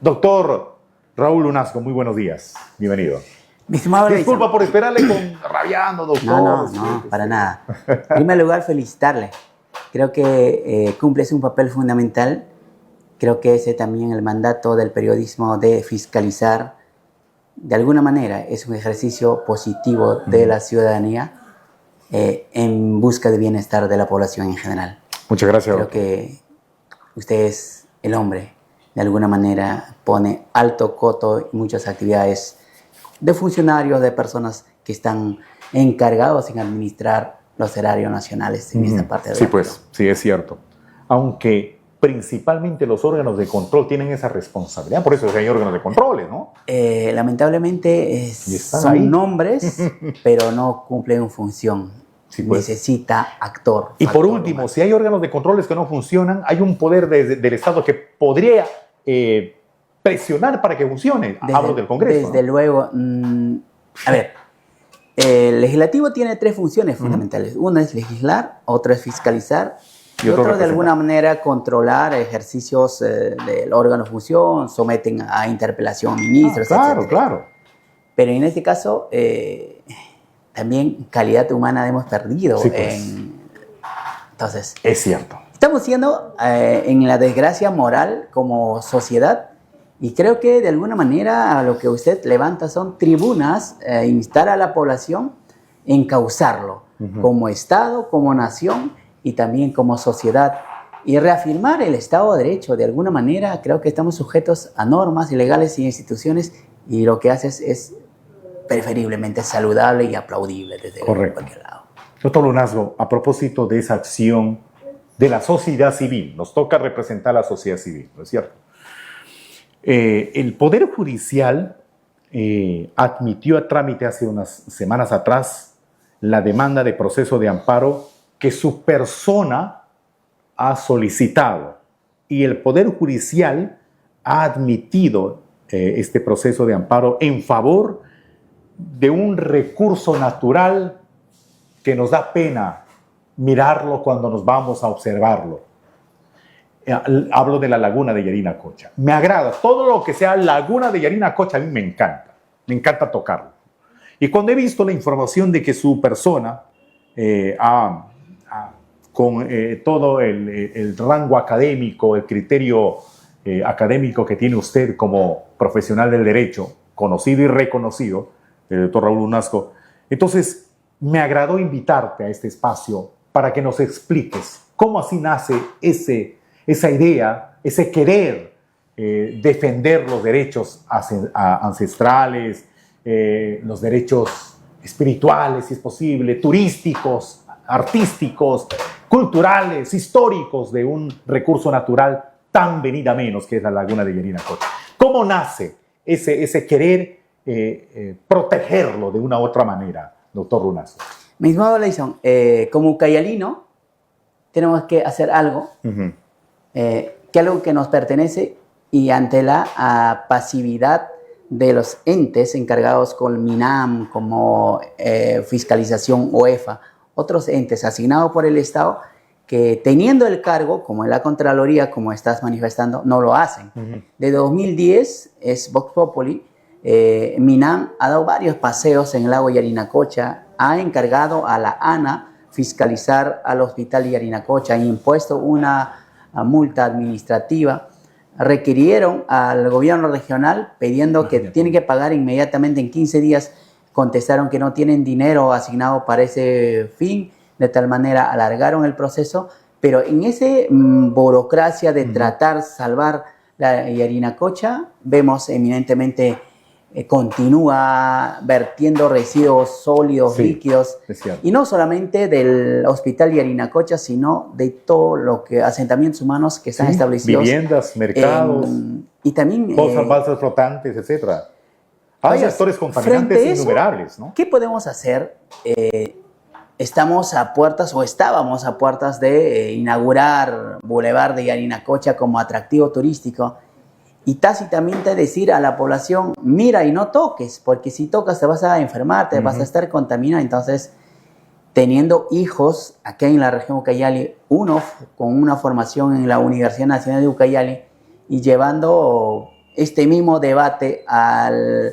Doctor Raúl Lunasco, muy buenos días. Bienvenido. Mi estimado Disculpa por esperarle rabiando, doctor. No, para nada. En primer lugar, felicitarle. Creo que cumples un papel fundamental. Creo que ese también el mandato del periodismo de fiscalizar, de alguna manera, es un ejercicio positivo de la ciudadanía en busca de bienestar de la población en general. Muchas gracias. Creo que usted es el hombre, de alguna manera pone alto coto y muchas actividades de funcionarios, de personas que están encargados en administrar los erarios nacionales en esta parte del Sí, pues, sí, es cierto. Aunque principalmente los órganos de control tienen esa responsabilidad, por eso hay órganos de controles, ¿no? Lamentablemente son ahí. Nombres, pero no cumplen función. Sí, pues. Necesita actor. Y por último, humano. Si hay órganos de controles que no funcionan, hay un poder del Estado que podría presionar para que funcione. Hablo del Congreso. Desde luego. A ver, el legislativo tiene tres funciones fundamentales. Una es legislar, otra es fiscalizar y otra de alguna manera controlar ejercicios del órgano de función, someten a interpelación ministros, claro, etc. Claro. Pero en este caso, también calidad humana hemos perdido. Sí, pues. Entonces, es cierto. Estamos siendo en la desgracia moral como sociedad. Y creo que de alguna manera lo que usted levanta son tribunas, instar a la población a encauzarlo como Estado, como nación y también como sociedad. Y reafirmar el Estado de Derecho. De alguna manera creo que estamos sujetos a normas legales y instituciones y lo que haces es preferiblemente saludable y aplaudible desde cualquier lado. Doctor Lunasco, a propósito de esa acción de la sociedad civil, nos toca representar a la sociedad civil, ¿no es cierto? El Poder Judicial admitió a trámite hace unas semanas atrás la demanda de proceso de amparo que su persona ha solicitado y el Poder Judicial ha admitido este proceso de amparo en favor de un recurso natural que nos da pena mirarlo cuando nos vamos a observarlo. Hablo de la laguna de Yarinacocha. Me agrada, todo lo que sea laguna de Yarinacocha a mí me encanta tocarlo. Y cuando he visto la información de que su persona, con todo el rango académico, el criterio académico que tiene usted como profesional del derecho, conocido y reconocido, el doctor Raúl Lunasco, entonces me agradó invitarte a este espacio para que nos expliques cómo así nace esa idea, ese querer defender los derechos ancestrales, los derechos espirituales, si es posible, turísticos, artísticos, culturales, históricos de un recurso natural tan venida menos que es la laguna de Yarinacocha. ¿Cómo nace ese querer protegerlo de una u otra manera, doctor Lunasco? Mismo Leison, como ucayalino tenemos que hacer algo, que algo que nos pertenece y ante la pasividad de los entes encargados con MINAM, como fiscalización OEFA, otros entes asignados por el Estado que teniendo el cargo, como en la Contraloría, como estás manifestando, no lo hacen. De 2010 es Vox Populi, MINAM ha dado varios paseos en el lago Yarinacocha, ha encargado a la ANA fiscalizar al hospital Yarinacocha, ha impuesto una multa administrativa, requirieron al gobierno regional pidiendo que tienen que pagar inmediatamente en 15 días, contestaron que no tienen dinero asignado para ese fin, de tal manera alargaron el proceso, pero en esa burocracia de tratar salvar la Yarinacocha, vemos eminentemente continúa vertiendo residuos sólidos, líquidos, y no solamente del hospital Yarinacocha, sino de todo lo que asentamientos humanos que están establecidos. Viviendas, mercados, y también balsas flotantes, etc. Hay actores contaminantes innumerables, ¿no? ¿Qué podemos hacer? Estamos a puertas, o estábamos a puertas de inaugurar Boulevard de Yarinacocha como atractivo turístico, y tácitamente decir a la población, mira y no toques, porque si tocas te vas a enfermar, te vas a estar contaminado. Entonces, teniendo hijos acá en la región Ucayali, uno con una formación en la Universidad Nacional de Ucayali y llevando este mismo debate al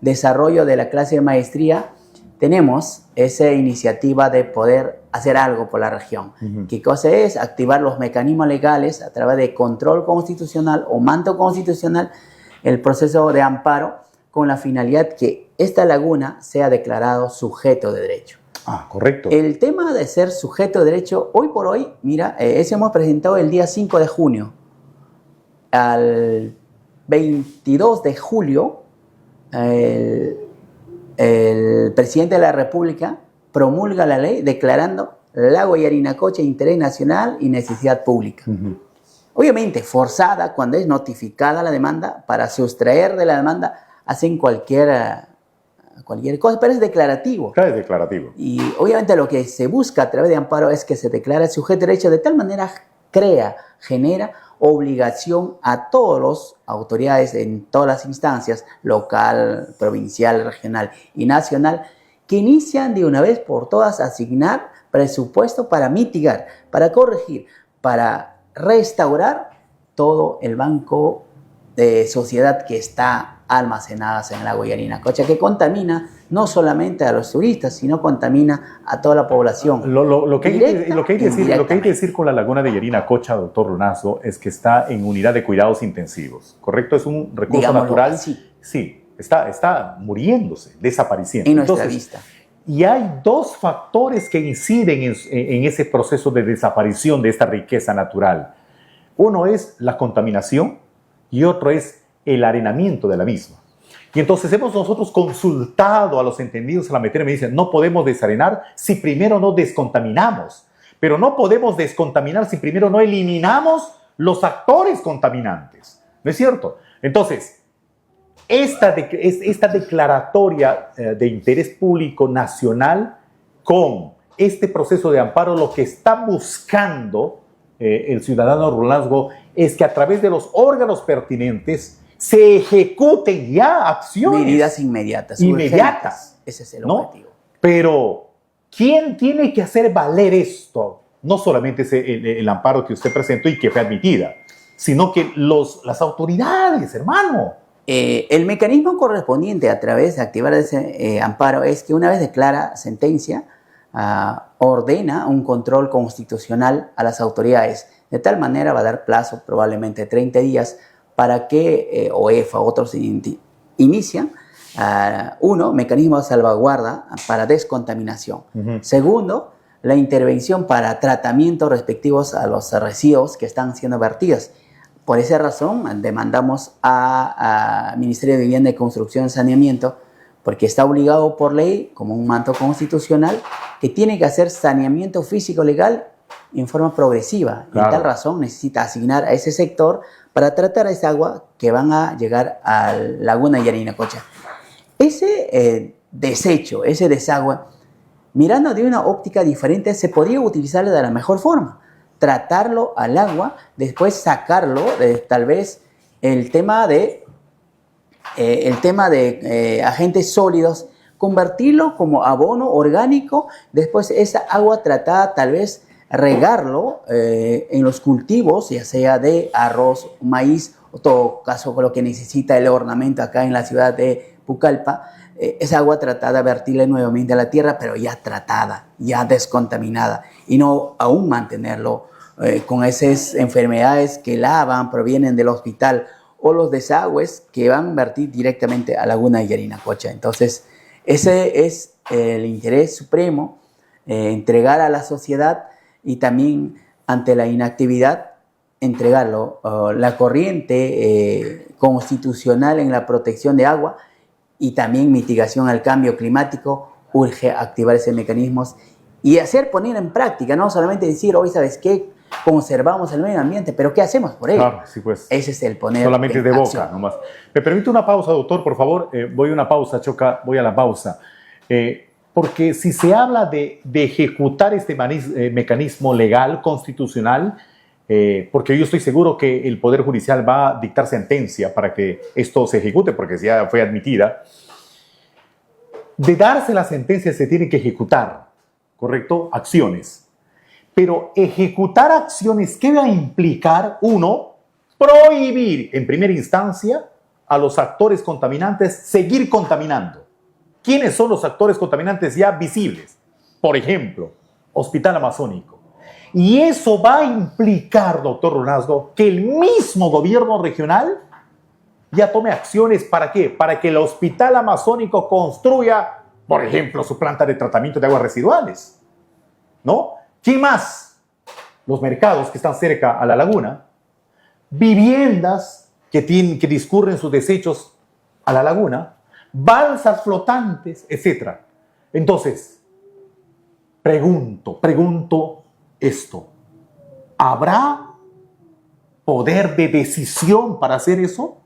desarrollo de la clase de maestría, tenemos esa iniciativa de poder hacer algo por la región. ¿Qué cosa es? Activar los mecanismos legales a través de control constitucional o manto constitucional, el proceso de amparo, con la finalidad que esta laguna sea declarado sujeto de derecho. Ah, correcto. El tema de ser sujeto de derecho, hoy por hoy, mira, ese hemos presentado el día 5 de junio. Al 22 de julio, el presidente de la República promulga la ley declarando Lago Yarinacocha interés nacional y necesidad pública. Obviamente, forzada cuando es notificada la demanda, para sustraer de la demanda hacen cualquier cosa, pero es declarativo. Claro, es declarativo. Y obviamente lo que se busca a través de amparo es que se declare el sujeto de derecho, de tal manera genera obligación a todas las autoridades en todas las instancias, local, provincial, regional y nacional, que inician de una vez por todas a asignar presupuesto para mitigar, para corregir, para restaurar todo el banco de sociedad que está almacenadas en el lago Yarinacocha, que contamina no solamente a los turistas, sino contamina a toda la población. Lo que hay que decir con la laguna de Yarinacocha, doctor Runazzo, es que está en unidad de cuidados intensivos, ¿correcto? Es un recurso Digámoslo natural. así. Sí, está muriéndose, desapareciendo. En nuestra vista. Y hay dos factores que inciden en ese proceso de desaparición de esta riqueza natural. Uno es la contaminación y otro es el arenamiento de la misma. Y entonces hemos nosotros consultado a los entendidos en la materia, me dicen, no podemos desarenar si primero no descontaminamos, pero no podemos descontaminar si primero no eliminamos los actores contaminantes, ¿no es cierto? Entonces, esta declaratoria de interés público nacional con este proceso de amparo, lo que está buscando el ciudadano Runazzo es que a través de los órganos pertinentes se ejecuten ya acciones. Medidas inmediatas. Inmediatas. Ese es el ¿no? objetivo. Pero, ¿quién tiene que hacer valer esto? No solamente es el amparo que usted presentó y que fue admitida, sino que las autoridades, hermano. El mecanismo correspondiente a través de activar ese amparo es que una vez declara sentencia, ordena un control constitucional a las autoridades. De tal manera va a dar plazo, probablemente 30 días, para que OEFA, otros inician, uno, mecanismo de salvaguarda para descontaminación. Segundo, la intervención para tratamientos respectivos a los residuos que están siendo vertidos. Por esa razón, demandamos al Ministerio de Vivienda y Construcción y Saneamiento, porque está obligado por ley, como un manto constitucional, que tiene que hacer saneamiento físico legal en forma progresiva. Claro. Y tal razón necesita asignar a ese sector para tratar esa agua que van a llegar a la laguna Yarinacocha. Ese desecho, ese desagüe, mirando de una óptica diferente, se podría utilizar de la mejor forma. Tratarlo al agua, después sacarlo de tal vez el tema de agentes sólidos, convertirlo como abono orgánico, después esa agua tratada tal vez regarlo en los cultivos, ya sea de arroz, maíz, o todo caso con lo que necesita el ornamento acá en la ciudad de Pucallpa, esa agua tratada, vertirla nuevamente a la tierra, pero ya tratada, ya descontaminada, y no aún mantenerlo con esas enfermedades que lavan, provienen del hospital, o los desagües que van a vertir directamente a la laguna de Yarinacocha. Entonces, ese es el interés supremo, entregar a la sociedad y también ante la inactividad, entregarlo. La corriente constitucional en la protección de agua y también mitigación al cambio climático, urge activar esos mecanismos y poner en práctica, no solamente decir, hoy, ¿sabes qué? Conservamos el medio ambiente, pero ¿qué hacemos por ello? Claro, sí, pues. Ese es el poner solamente de acción. boca, nomás. ¿Me permite una pausa, doctor, por favor? Voy a una pausa, Choca, voy a la pausa. Porque si se habla de ejecutar este mecanismo legal, constitucional, porque yo estoy seguro que el Poder Judicial va a dictar sentencia para que esto se ejecute, porque ya fue admitida. De darse la sentencia se tiene que ejecutar, ¿correcto? Acciones. Pero ejecutar acciones, ¿qué va a implicar? Uno, prohibir en primera instancia a los actores contaminantes seguir contaminando. ¿Quiénes son los actores contaminantes ya visibles? Por ejemplo, Hospital Amazónico. Y eso va a implicar, doctor Runazdo, que el mismo gobierno regional ya tome acciones. ¿Para qué? Para que el Hospital Amazónico construya, por ejemplo, su planta de tratamiento de aguas residuales, ¿no? ¿Quién más? Los mercados que están cerca a la laguna, viviendas que discurren sus desechos a la laguna, balsas flotantes, etc. Entonces, pregunto esto. ¿Habrá poder de decisión para hacer eso?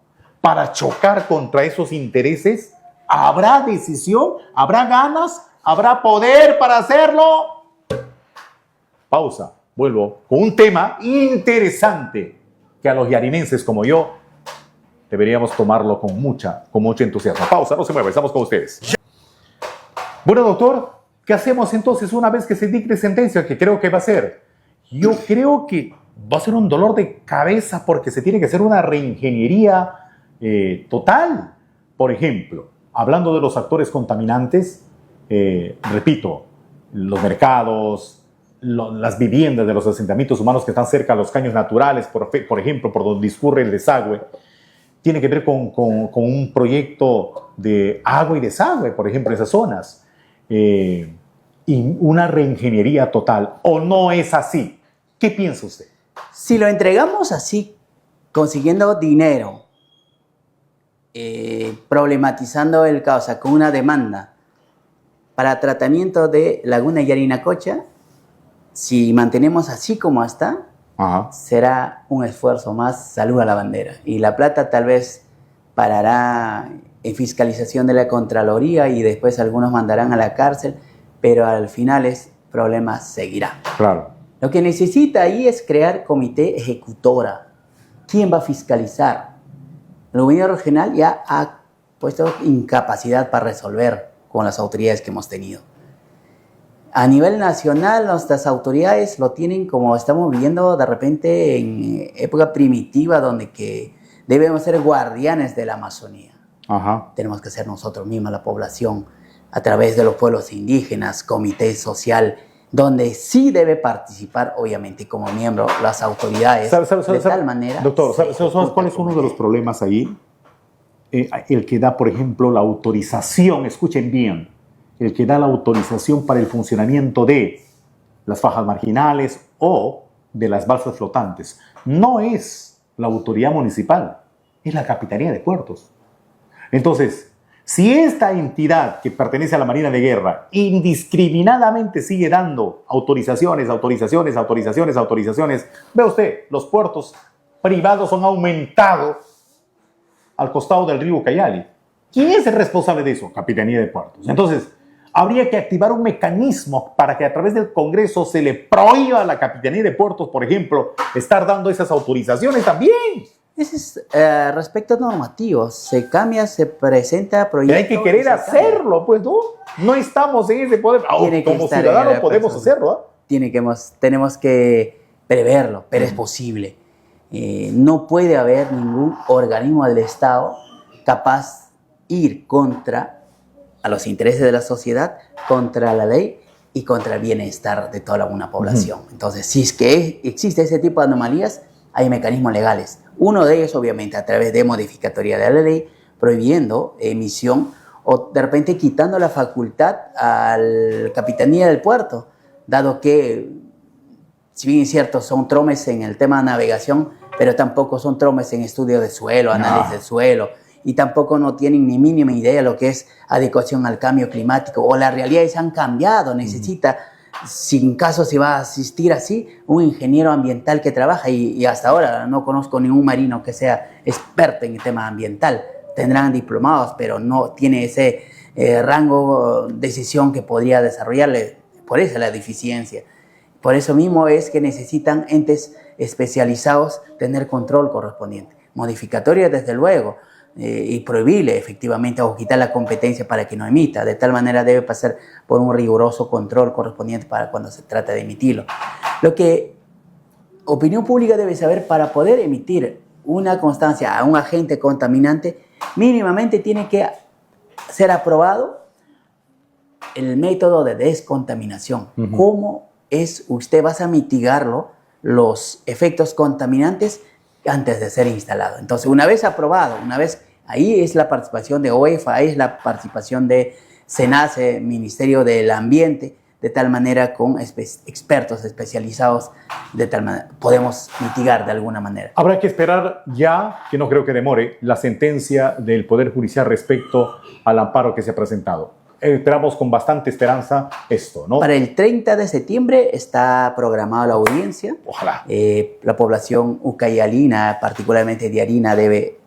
¿Para chocar contra esos intereses? ¿Habrá decisión? ¿Habrá ganas? ¿Habrá poder para hacerlo? Pausa. Vuelvo con un tema interesante que a los yarinenses como yo deberíamos tomarlo con mucho entusiasmo. Pausa, no se mueva, estamos con ustedes. Bueno, doctor, ¿qué hacemos entonces una vez que se dicte sentencia? Que creo que va a ser. Yo creo que va a ser un dolor de cabeza porque se tiene que hacer una reingeniería total. Por ejemplo, hablando de los actores contaminantes, repito, los mercados, las viviendas de los asentamientos humanos que están cerca a los caños naturales, por ejemplo, por donde discurre el desagüe, tiene que ver con un proyecto de agua y desagüe, por ejemplo, en esas zonas. Y una reingeniería total. ¿O no es así? ¿Qué piensa usted? Si lo entregamos así, consiguiendo dinero, problematizando el causa con una demanda para tratamiento de Laguna Yarinacocha, si mantenemos así como está, Ajá. será un esfuerzo más, salud a la bandera. Y la plata tal vez parará en fiscalización de la Contraloría y después algunos mandarán a la cárcel, pero al final el problema seguirá. Claro. Lo que necesita ahí es crear comité ejecutora. ¿Quién va a fiscalizar? El gobierno regional ya ha puesto incapacidad para resolver con las autoridades que hemos tenido. A nivel nacional, nuestras autoridades lo tienen como estamos viviendo de repente en época primitiva, donde que debemos ser guardianes de la Amazonía. Ajá. Tenemos que ser nosotros mismos, la población, a través de los pueblos indígenas, comité social, donde sí debe participar, obviamente, como miembro, las autoridades, de tal manera... Doctor, ¿sabes cuál es uno de los problemas ahí? El que da, por ejemplo, la autorización, escuchen bien, el que da la autorización para el funcionamiento de las fajas marginales o de las balsas flotantes. No es la autoridad municipal, es la Capitanía de Puertos. Entonces, si esta entidad que pertenece a la Marina de Guerra indiscriminadamente sigue dando autorizaciones, ve usted, los puertos privados han aumentado al costado del río Ucayali. ¿Quién es el responsable de eso? Capitanía de Puertos. Entonces, habría que activar un mecanismo para que a través del Congreso se le prohíba a la Capitanía de Puertos, por ejemplo, estar dando esas autorizaciones también. Ese es respecto normativo. Se cambia, se presenta proyecto. Y hay que querer hacerlo, pues, ¿no? No estamos en ese poder. Como ciudadanos podemos hacerlo, Tenemos que preverlo, pero es posible. No puede haber ningún organismo del Estado capaz de ir contra a los intereses de la sociedad, contra la ley y contra el bienestar de toda una población. Entonces, si es que existe ese tipo de anomalías, hay mecanismos legales. Uno de ellos, obviamente, a través de modificatoria de la ley, prohibiendo emisión o de repente quitando la facultad a la Capitanía del Puerto, dado que, si bien es cierto, son tromes en el tema de navegación, pero tampoco son tromes en estudio de suelo, análisis del suelo, y tampoco no tienen ni mínima idea de lo que es adecuación al cambio climático, o las realidades han cambiado, necesita, si en caso se va a asistir así, un ingeniero ambiental que trabaja, y hasta ahora no conozco ningún marino que sea experto en el tema ambiental. Tendrán diplomados, pero no tiene ese rango de decisión que podría desarrollarle, por eso la deficiencia. Por eso mismo es que necesitan entes especializados tener control correspondiente. Modificatoria, desde luego, y prohibirle efectivamente o quitar la competencia para que no emita. De tal manera debe pasar por un riguroso control correspondiente para cuando se trata de emitirlo. Lo que opinión pública debe saber para poder emitir una constancia a un agente contaminante, mínimamente tiene que ser aprobado el método de descontaminación. ¿Cómo usted va a mitigarlo, los efectos contaminantes antes de ser instalado? Entonces, una vez aprobado, ahí es la participación de OEFA, ahí es la participación de SENACE, Ministerio del Ambiente, de tal manera con expertos especializados, de tal manera podemos mitigar de alguna manera. Habrá que esperar ya, que no creo que demore, la sentencia del Poder Judicial respecto al amparo que se ha presentado. Esperamos con bastante esperanza esto, ¿no? Para el 30 de septiembre está programada la audiencia. Ojalá. La población ucayalina, particularmente de Arina, debe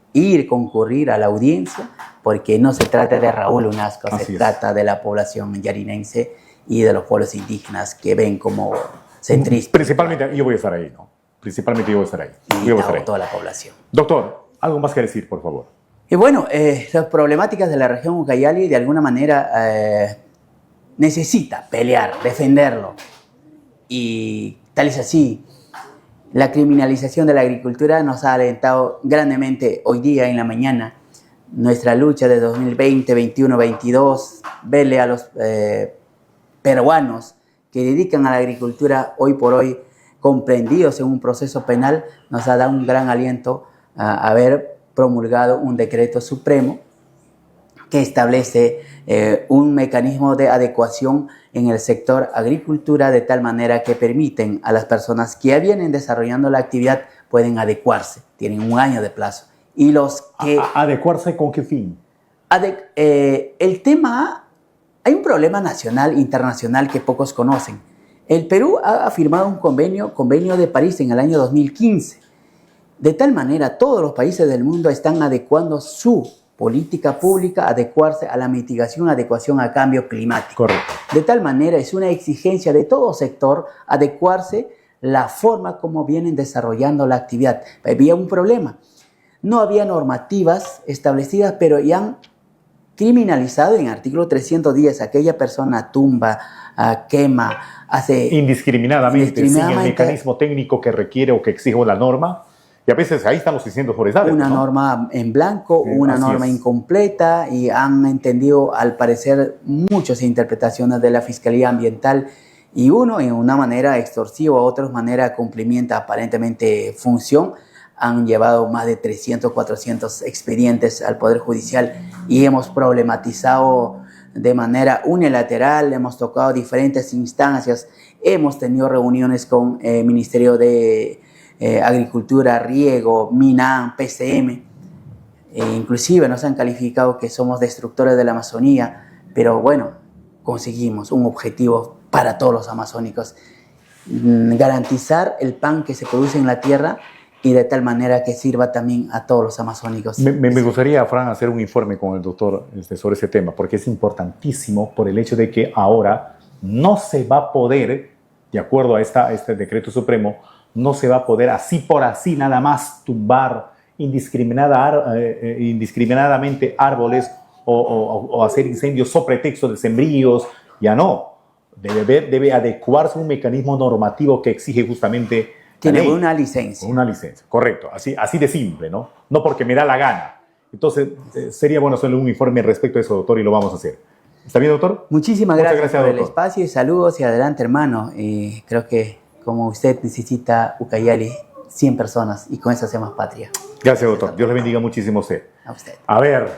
concurrir a la audiencia, porque no se trata de Raúl Unasco, se trata de la población yarinense y de los pueblos indígenas que ven como centristas. Principalmente yo voy a estar ahí, ¿no? Principalmente yo voy a estar ahí. Y toda la población. Doctor, algo más que decir, por favor. Y bueno, las problemáticas de la región Ucayali de alguna manera necesita pelear, defenderlo. Y tal es así. La criminalización de la agricultura nos ha alentado grandemente hoy día en la mañana. Nuestra lucha de 2020, 21, 22, verle a los peruanos que dedican a la agricultura hoy por hoy comprendidos en un proceso penal, nos ha dado un gran aliento a haber promulgado un decreto supremo que establece un mecanismo de adecuación en el sector agricultura de tal manera que permiten a las personas que ya vienen desarrollando la actividad pueden adecuarse, tienen un año de plazo. Y los que... ¿Adecuarse con qué fin? El tema, hay un problema nacional, internacional que pocos conocen. El Perú ha firmado un convenio de París en el año 2015. De tal manera, todos los países del mundo están adecuando su política pública, adecuarse a la mitigación, adecuación a cambio climático. Correcto. De tal manera, es una exigencia de todo sector adecuarse la forma como vienen desarrollando la actividad. Había un problema. No había normativas establecidas, pero ya han criminalizado en artículo 310 aquella persona tumba, quema, hace... Indiscriminadamente, sin el mecanismo técnico que requiere o que exige la norma. Y a veces ahí están los incendios forestales. Una norma en blanco, una norma incompleta, y han entendido, al parecer, muchas interpretaciones de la Fiscalía Ambiental, y uno en una manera extorsiva, otros manera cumplimiento, aparentemente función. Han llevado más de 300, 400 expedientes al Poder Judicial y hemos problematizado de manera unilateral, hemos tocado diferentes instancias, hemos tenido reuniones con el Ministerio de Agricultura, Riego, MINAM, PCM, inclusive nos han calificado que somos destructores de la Amazonía, pero bueno, conseguimos un objetivo para todos los amazónicos, garantizar el pan que se produce en la tierra y de tal manera que sirva también a todos los amazónicos. Me gustaría, Fran, hacer un informe con el doctor sobre ese tema, porque es importantísimo por el hecho de que ahora no se va a poder, de acuerdo a este decreto supremo, no se va a poder así por así nada más tumbar indiscriminadamente árboles o hacer incendios sobre pretexto de sembríos. Ya no. Debe adecuarse a un mecanismo normativo que exige justamente... Tiene una licencia. Una licencia, correcto. Así de simple, ¿no? No porque me da la gana. Entonces, sería bueno hacerle un informe respecto a eso, doctor, y lo vamos a hacer. ¿Está bien, doctor? Muchísimas gracias por el doctor. espacio y saludos y adelante, hermano. Y creo que como usted necesita Ucayali, 100 personas y con eso hacemos patria. Gracias, doctor. Dios le bendiga muchísimo a usted. A usted. A ver,